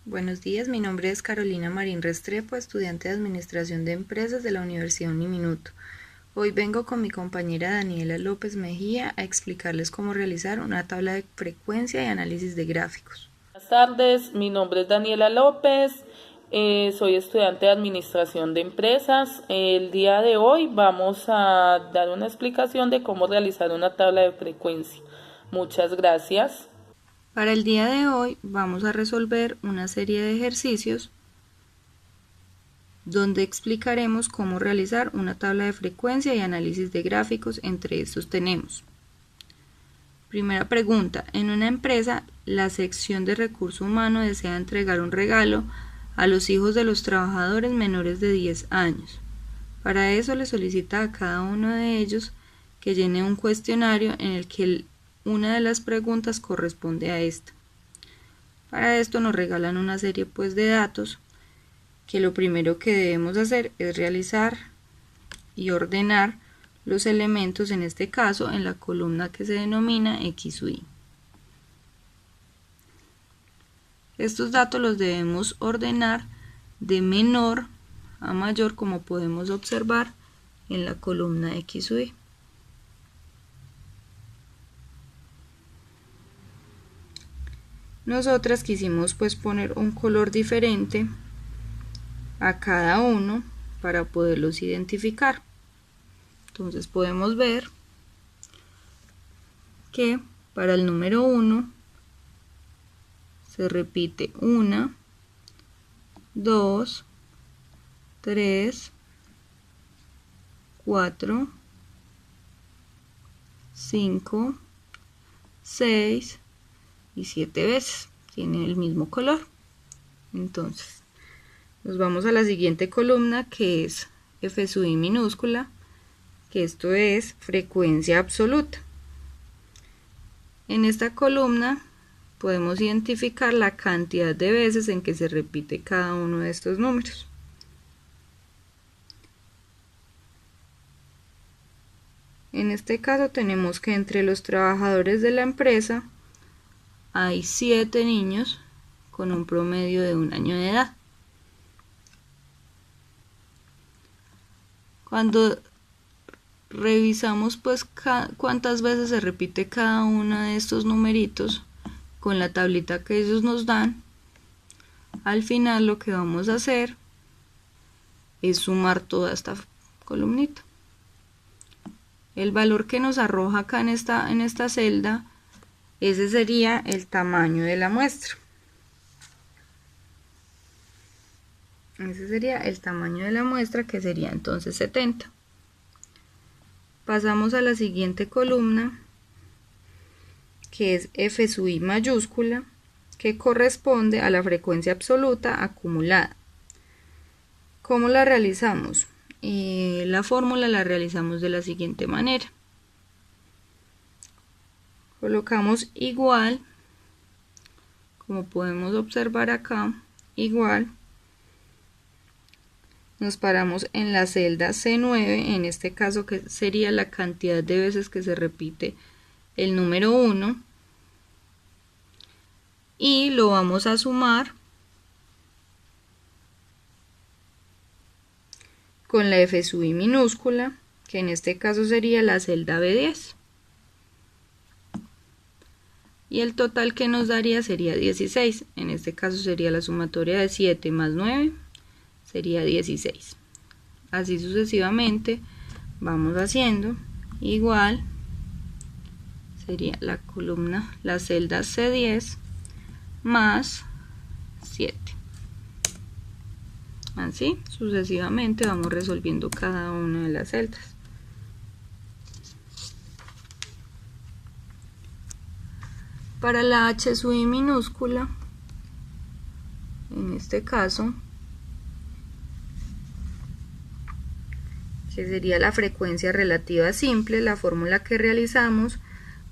Buenos días, mi nombre es Carolina Marín Restrepo, estudiante de Administración de Empresas de la Universidad Uniminuto. Hoy vengo con mi compañera Daniela López Mejía a explicarles cómo realizar una tabla de frecuencia y análisis de gráficos. Buenas tardes, mi nombre es Daniela López, soy estudiante de Administración de Empresas. El día de hoy vamos a dar una explicación de cómo realizar una tabla de frecuencia. Muchas gracias. Para el día de hoy vamos a resolver una serie de ejercicios donde explicaremos cómo realizar una tabla de frecuencia y análisis de gráficos. Entre estos tenemos: primera pregunta, en una empresa, la sección de recurso humano desea entregar un regalo a los hijos de los trabajadores menores de 10 años. Para eso le solicita a cada uno de ellos que llene un cuestionario en el que una de las preguntas corresponde a esta. Para esto nos regalan una serie de datos que lo primero que debemos hacer es realizar y ordenar los elementos, en este caso en la columna que se denomina X o Y. Estos datos los debemos ordenar de menor a mayor, como podemos observar en la columna X o Y. Nosotras quisimos poner un color diferente a cada uno para poderlos identificar. Entonces podemos ver que para el número 1 se repite 1, 2, 3, 4, 5, 6 y 7 veces. Tiene el mismo color. Entonces nos vamos a la siguiente columna, que es F sub I minúscula, que esto es frecuencia absoluta. En esta columna podemos identificar la cantidad de veces en que se repite cada uno de estos números. En este caso tenemos que entre los trabajadores de la empresa hay 7 niños con un promedio de 1 año de edad. Cuando revisamos cuántas veces se repite cada uno de estos numeritos con la tablita que ellos nos dan, al final lo que vamos a hacer es sumar toda esta columnita. El valor que nos arroja acá en esta celda, ese sería el tamaño de la muestra. Ese sería el tamaño de la muestra, que sería entonces 70. Pasamos a la siguiente columna, que es F sub I mayúscula, que corresponde a la frecuencia absoluta acumulada. ¿Cómo la realizamos? La fórmula la realizamos de la siguiente manera. Colocamos igual, como podemos observar acá, igual. Nos paramos en la celda C9, en este caso que sería la cantidad de veces que se repite el número 1, y lo vamos a sumar con la F sub I minúscula, que en este caso sería la celda B10. Y el total que nos daría sería 16. En este caso sería la sumatoria de 7 más 9, sería 16. Así sucesivamente vamos haciendo. Igual sería la columna, la celda C10 más 7. Así sucesivamente vamos resolviendo cada una de las celdas. Para la H sub I minúscula, en este caso, que sería la frecuencia relativa simple, la fórmula que realizamos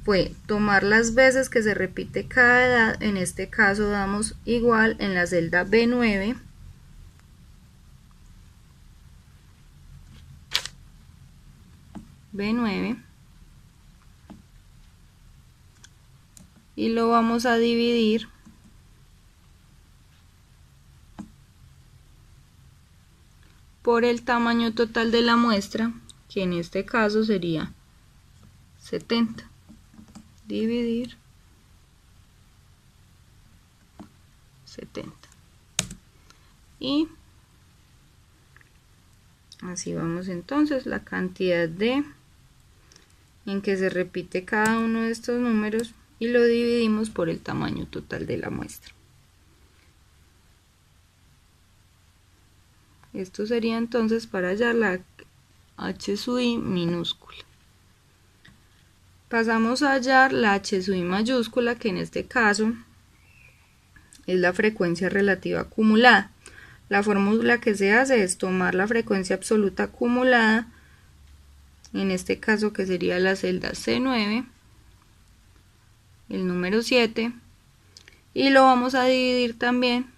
fue tomar las veces que se repite cada edad. En este caso damos igual en la celda B9, y lo vamos a dividir por el tamaño total de la muestra, que en este caso sería 70, dividir 70. Y así vamos entonces la cantidad en que se repite cada uno de estos números y lo dividimos por el tamaño total de la muestra. Esto sería entonces para hallar la h sub i minúscula. Pasamos a hallar la h sub i mayúscula, que en este caso es la frecuencia relativa acumulada. La fórmula que se hace es tomar la frecuencia absoluta acumulada, en este caso que sería la celda C9, el número 7, y lo vamos a dividir también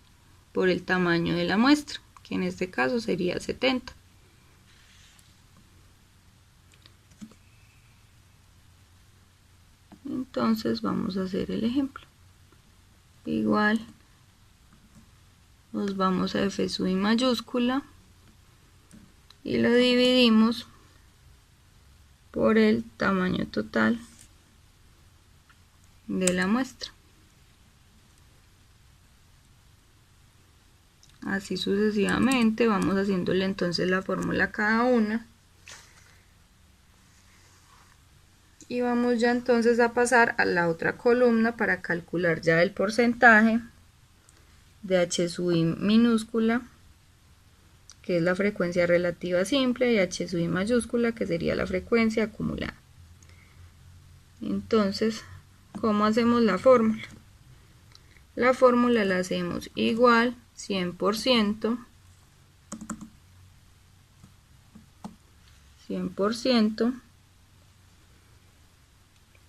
por el tamaño de la muestra, que en este caso sería 70. Entonces vamos a hacer el ejemplo. Igual nos vamos a f sub i mayúscula y lo dividimos por el tamaño total de la muestra. Así sucesivamente vamos haciéndole entonces la fórmula a cada una. Y vamos ya entonces a pasar a la otra columna para calcular ya el porcentaje de h sub i minúscula, que es la frecuencia relativa simple, y h sub i mayúscula, que sería la frecuencia acumulada. Entonces, ¿cómo hacemos la fórmula? La fórmula la hacemos igual 100%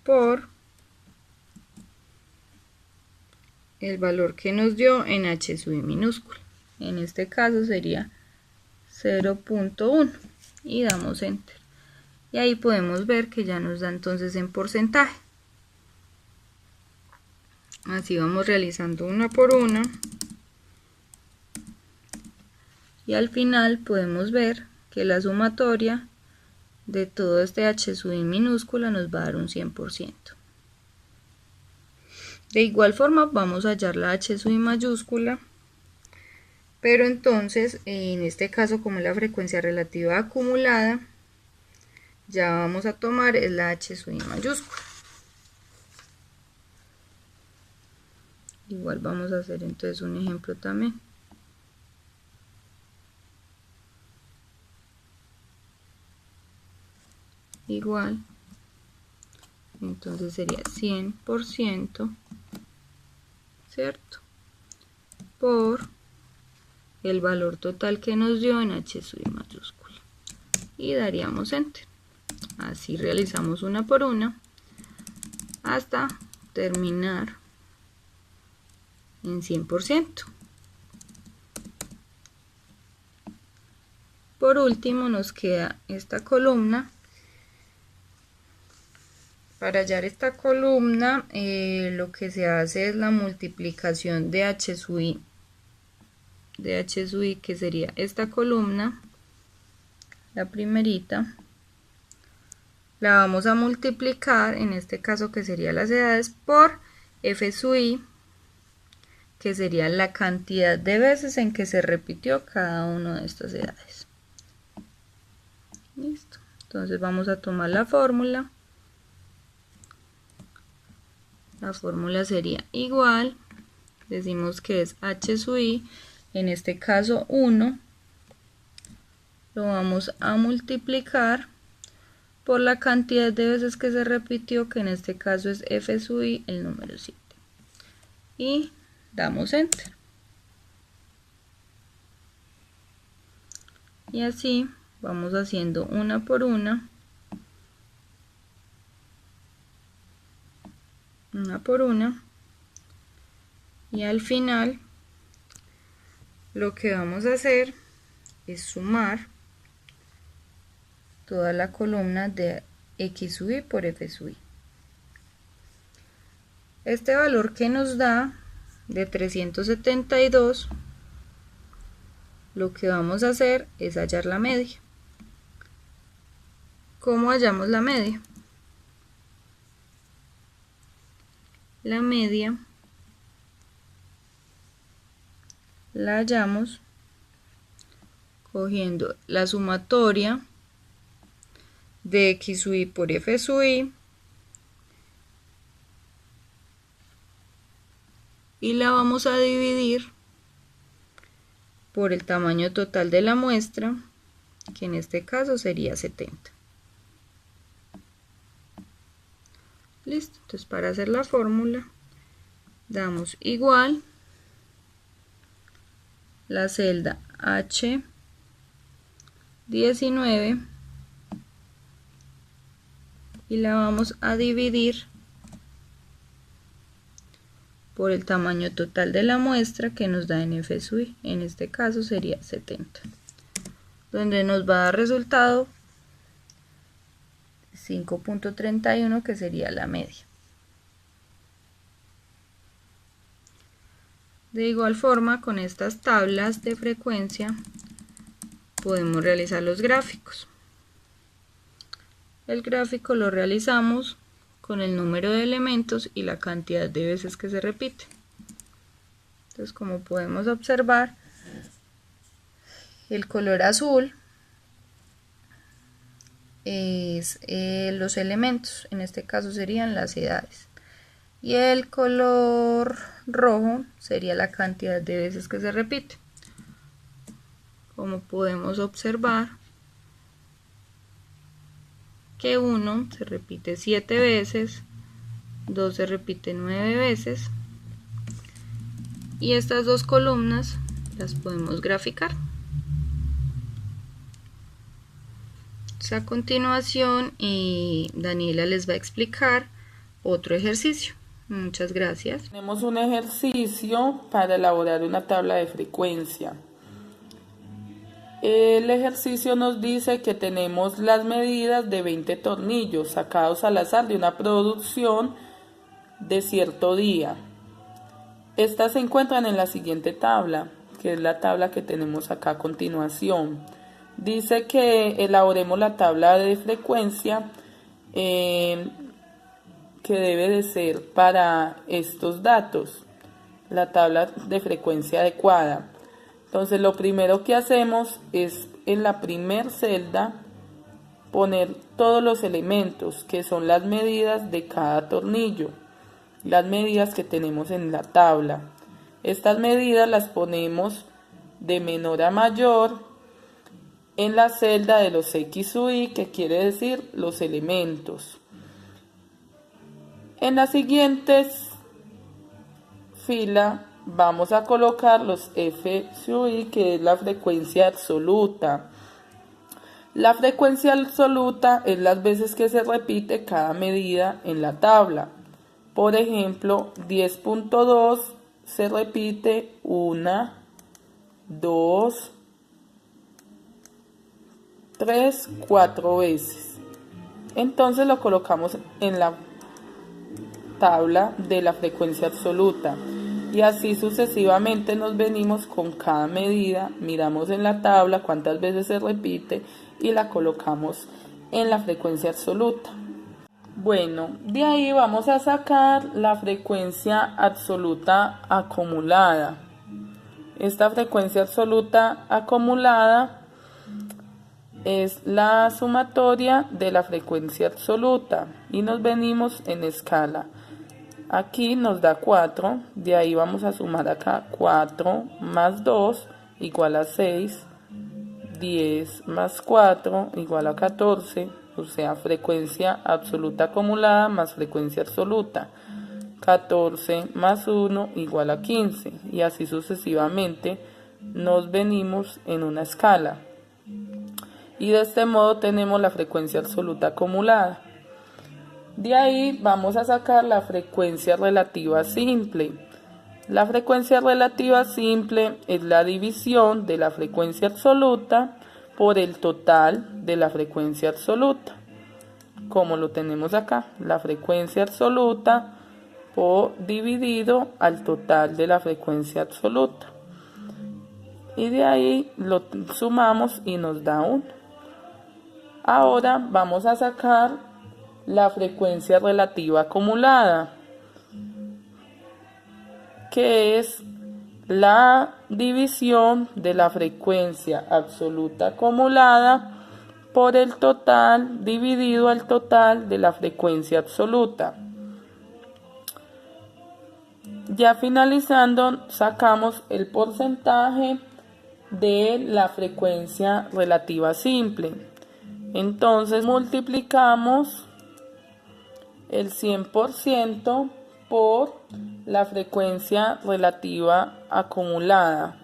por el valor que nos dio en h sub i minúscula. En este caso sería 0.1 y damos enter. Y ahí podemos ver que ya nos da entonces en porcentaje. Así vamos realizando una por una. Y al final podemos ver que la sumatoria de todo este h sub i minúscula nos va a dar un 100%. De igual forma vamos a hallar la h sub i mayúscula, pero entonces en este caso, como es la frecuencia relativa acumulada, ya vamos a tomar la h sub i mayúscula. Igual vamos a hacer entonces un ejemplo también. Igual, entonces sería 100%, ¿cierto?, por el valor total que nos dio en h sub i mayúscula, y daríamos enter. Así realizamos una por una hasta terminar en 100%. Por último nos queda esta columna. Para hallar esta columna, lo que se hace es la multiplicación de h sub i, que sería esta columna, la primerita, la vamos a multiplicar, en este caso que sería las edades, por f sub i, que sería la cantidad de veces en que se repitió cada una de estas edades. Listo. Entonces vamos a tomar la fórmula. La fórmula sería igual, decimos que es h sub i, en este caso 1, lo vamos a multiplicar por la cantidad de veces que se repitió, que en este caso es f sub i, el número 7. Y damos enter. Y así vamos haciendo una por una. Y al final lo que vamos a hacer es sumar toda la columna de x sub i por f sub i. Este valor que nos da de 372 lo que vamos a hacer es hallar la media. ¿Cómo hallamos la media? La media la hallamos cogiendo la sumatoria de x sub i por f sub i y la vamos a dividir por el tamaño total de la muestra, que en este caso sería 70. Listo, entonces para hacer la fórmula damos igual la celda H19 y la vamos a dividir por el tamaño total de la muestra que nos da en f sub i, en este caso sería 70, donde nos va a dar resultado 5.31, que sería la media. De igual forma, con estas tablas de frecuencia podemos realizar los gráficos. El gráfico lo realizamos con el número de elementos y la cantidad de veces que se repite. Entonces, como podemos observar, el color azul es los elementos, en este caso serían las edades, y el color rojo sería la cantidad de veces que se repite. Como podemos observar, que 1 se repite 7 veces, 2 se repite 9 veces, y estas dos columnas las podemos graficar. A continuación, Daniela les va a explicar otro ejercicio. Muchas gracias. Tenemos un ejercicio para elaborar una tabla de frecuencia. El ejercicio nos dice que tenemos las medidas de 20 tornillos sacados al azar de una producción de cierto día. Estas se encuentran en la siguiente tabla, que es la tabla que tenemos acá a continuación. Dice que elaboremos la tabla de frecuencia que debe de ser para estos datos, la tabla de frecuencia adecuada. Entonces lo primero que hacemos es en la primer celda poner todos los elementos que son las medidas de cada tornillo, las medidas que tenemos en la tabla. Estas medidas las ponemos de menor a mayor en la celda de los x sub i, que quiere decir los elementos. En las siguientes filas vamos a colocar los f sub i, que es la frecuencia absoluta. La frecuencia absoluta es las veces que se repite cada medida en la tabla. Por ejemplo, 10.2 se repite 1, 2, 3, 4 veces. Entonces lo colocamos en la tabla de la frecuencia absoluta. Y así sucesivamente nos venimos con cada medida, miramos en la tabla cuántas veces se repite y la colocamos en la frecuencia absoluta. Bueno, de ahí vamos a sacar la frecuencia absoluta acumulada. Esta frecuencia absoluta acumulada es la sumatoria de la frecuencia absoluta y nos venimos en escala. Aquí nos da 4, de ahí vamos a sumar acá 4 más 2 igual a 6, 10 más 4 igual a 14, o sea, frecuencia absoluta acumulada más frecuencia absoluta. 14 más 1 igual a 15, y así sucesivamente nos venimos en una escala. Y de este modo tenemos la frecuencia absoluta acumulada. De ahí vamos a sacar la frecuencia relativa simple. La frecuencia relativa simple es la división de la frecuencia absoluta por el total de la frecuencia absoluta. Como lo tenemos acá, la frecuencia absoluta dividido al total de la frecuencia absoluta. y de ahí lo sumamos y nos da 1. Ahora vamos a sacar la frecuencia relativa acumulada, que es la división de la frecuencia absoluta acumulada por el total dividido al total de la frecuencia absoluta. Ya finalizando, sacamos el porcentaje de la frecuencia relativa simple. Entonces multiplicamos el 100% por la frecuencia relativa acumulada.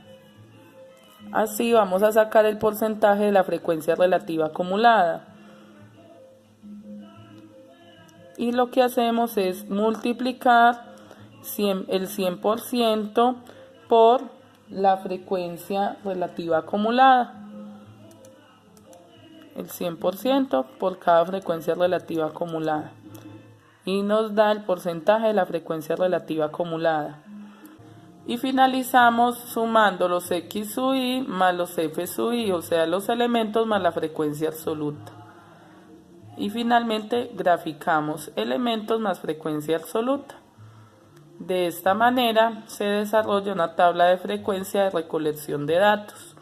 Así vamos a sacar el porcentaje de la frecuencia relativa acumulada. Y lo que hacemos es multiplicar el 100% por la frecuencia relativa acumulada. El 100% por cada frecuencia relativa acumulada. Y nos da el porcentaje de la frecuencia relativa acumulada. Y finalizamos sumando los X sub i más los F sub i, o sea, los elementos más la frecuencia absoluta. Y finalmente graficamos elementos más frecuencia absoluta. De esta manera se desarrolla una tabla de frecuencia de recolección de datos.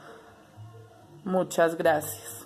Muchas gracias.